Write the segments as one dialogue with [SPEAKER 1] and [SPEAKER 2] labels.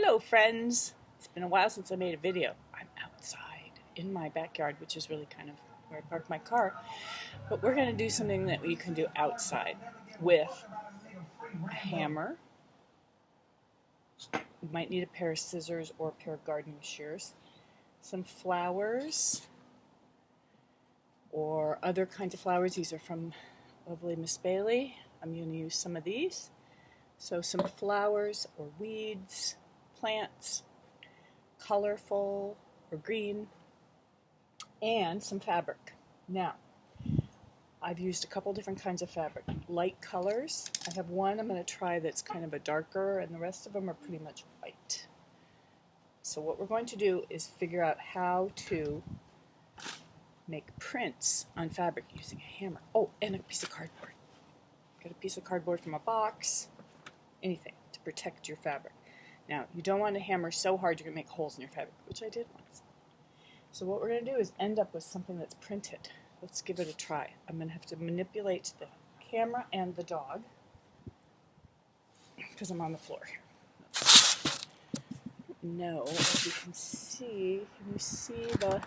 [SPEAKER 1] Hello friends! It's been a while since I made a video. I'm outside in my backyard, which is really kind of where I park my car. But we're going to do something that you can do outside with a hammer. You might need a pair of scissors or a pair of gardening shears. Some flowers or other kinds of flowers. These are from lovely Miss Bailey. I'm going to use some of these. So some flowers or weeds, plants, colorful or green, and some fabric. Now, I've used a couple different kinds of fabric. Light colors. I have one I'm going to try that's kind of a darker, and the rest of them are pretty much white. So what we're going to do is figure out how to make prints on fabric using a hammer. Oh, and a piece of cardboard. Get a piece of cardboard from a box, anything to protect your fabric. Now, you don't want to hammer so hard you're going to make holes in your fabric, which I did once. So what we're going to do is end up with something that's printed. Let's give it a try. I'm going to have to manipulate the camera and the dog because I'm on the floor here. No, as you can see the...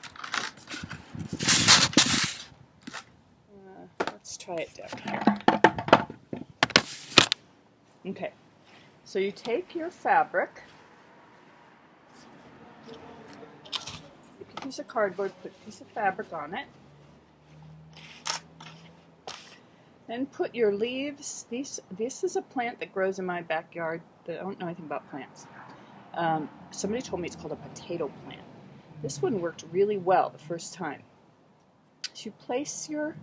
[SPEAKER 1] let's try it down here. Okay, so you take your fabric, take a piece of cardboard, put a piece of fabric on it, then put your leaves. This is a plant that grows in my backyard. I don't know anything about plants. Somebody told me it's called a potato plant. This one worked really well the first time. So you place your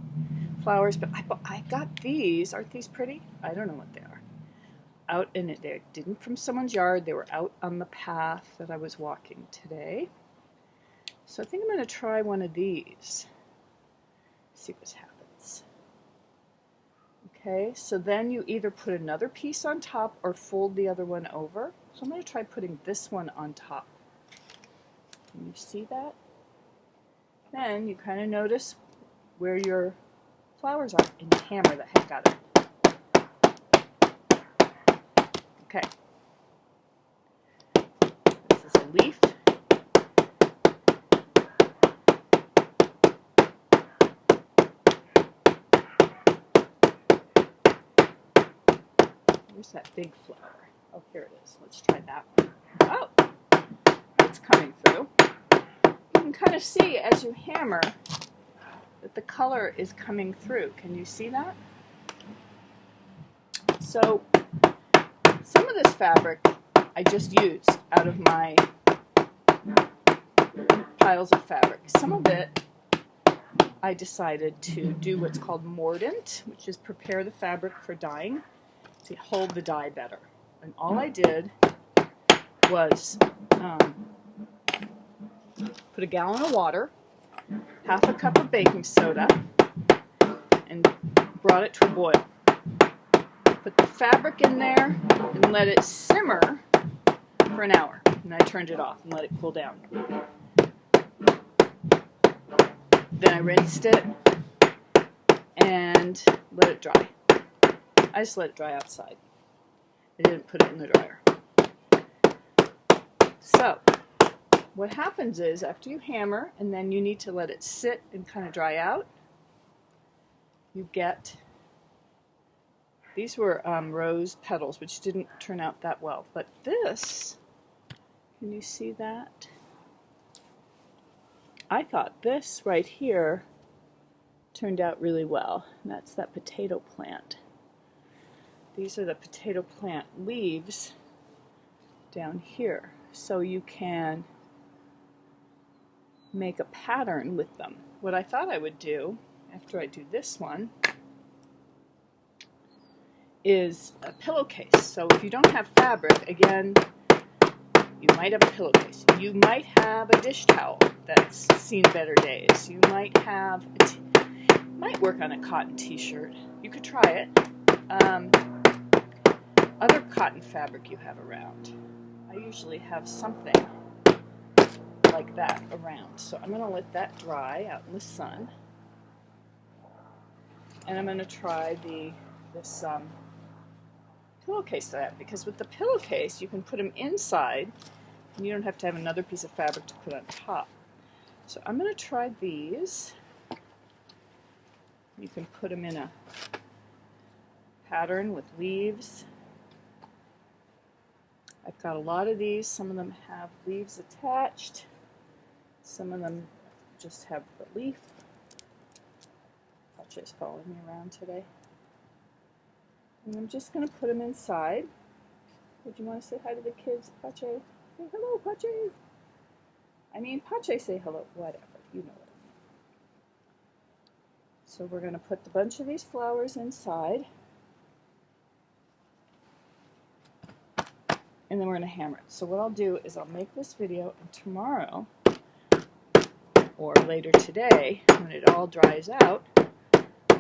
[SPEAKER 1] flowers, but I got these. Aren't these pretty? I don't know what they are. Out in it, they didn't from someone's yard. They were out on the path that I was walking today. So I think I'm going to try one of these. See what happens. Okay, so then you either put another piece on top or fold the other one over. So I'm going to try putting this one on top. Can you see that? Then you kind of notice where your flowers are and you hammer the heck out of it. Okay. This is a leaf. Where's that big flower? Oh, here it is. Let's try that one. Oh, it's coming through. You can kind of see as you hammer that the color is coming through. Can you see that? So, some of this fabric I just used out of my piles of fabric. Some of it I decided to do what's called mordant, which is prepare the fabric for dyeing to hold the dye better. And all I did was put a gallon of water, half a cup of baking soda, and brought it to a boil. Put the fabric in there and let it simmer for an hour. And I turned it off and let it cool down. Then I rinsed it and let it dry. I just let it dry outside. I didn't put it in the dryer. So, what happens is after you hammer and then you need to let it sit and kind of dry out, you get, these were rose petals, which didn't turn out that well. But this, can you see that? I thought this right here turned out really well. And that's that potato plant. These are the potato plant leaves down here. So you can make a pattern with them. What I thought I would do after I do this one is a pillowcase. So if you don't have fabric, again, you might have a pillowcase. You might have a dish towel that's seen better days. You might have, might work on a cotton t-shirt. You could try it. Other cotton fabric you have around. I usually have something like that around. So I'm going to let that dry out in the sun. And I'm going to try this pillowcase that, because with the pillowcase you can put them inside and you don't have to have another piece of fabric to put on top. So I'm going to try these. You can put them in a pattern with leaves. I've got a lot of these. Some of them have leaves attached. Some of them just have the leaf. Pache's following me around today. And I'm just going to put them inside. Would you want to say hi to the kids, Pache? Say hello, Pache. I mean, Pache, say hello. Whatever. You know what I mean. So we're going to put a bunch of these flowers inside. And then we're going to hammer it. So what I'll do is I'll make this video, and tomorrow, or later today, when it all dries out,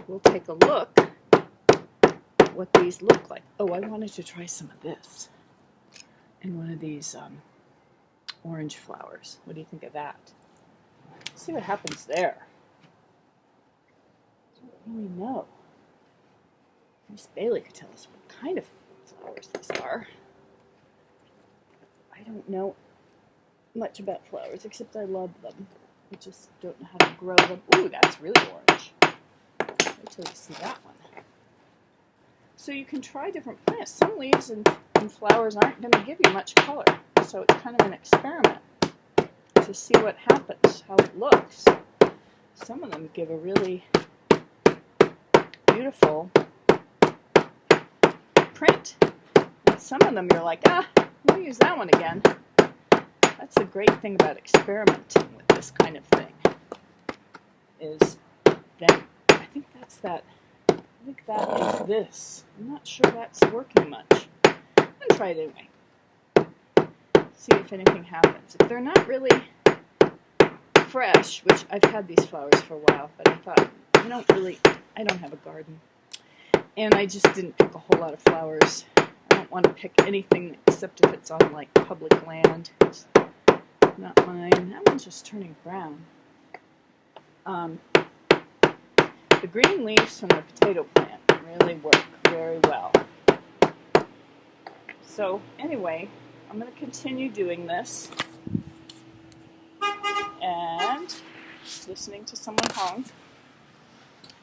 [SPEAKER 1] we'll take a look at what these look like. Oh, I wanted to try some of this and one of these orange flowers. What do you think of that? Let's see what happens there. I don't really know. Miss Bailey could tell us what kind of flowers these are. I don't know much about flowers, except I love them. I just don't know how to grow them. Ooh, that's really orange. Wait till you see that one. So you can try different plants. Some leaves and flowers aren't going to give you much color, so it's kind of an experiment to see what happens, how it looks. Some of them give a really beautiful print, and some of them you're like, we'll use that one again. That's the great thing about experimenting with this kind of thing, is that I think that is this. I'm not sure that's working much. I'm going to try it anyway. See if anything happens. If they're not really fresh, which I've had these flowers for a while, but I thought, I don't have a garden. And I just didn't pick a whole lot of flowers. I don't want to pick anything except if it's on like public land. It's not mine. That one's just turning brown. The green leaves from the potato plant really work very well. So anyway, I'm going to continue doing this and listening to someone honk.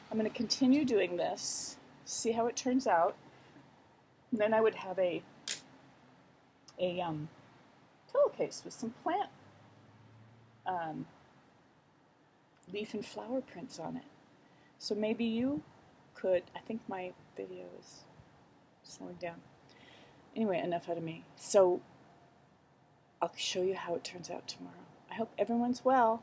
[SPEAKER 1] I'm going to continue doing this, see how it turns out. And then I would have a pillowcase with some plant leaf and flower prints on it. So maybe you could, I think my video is slowing down. Anyway, enough out of me. So I'll show you how it turns out tomorrow. I hope everyone's well.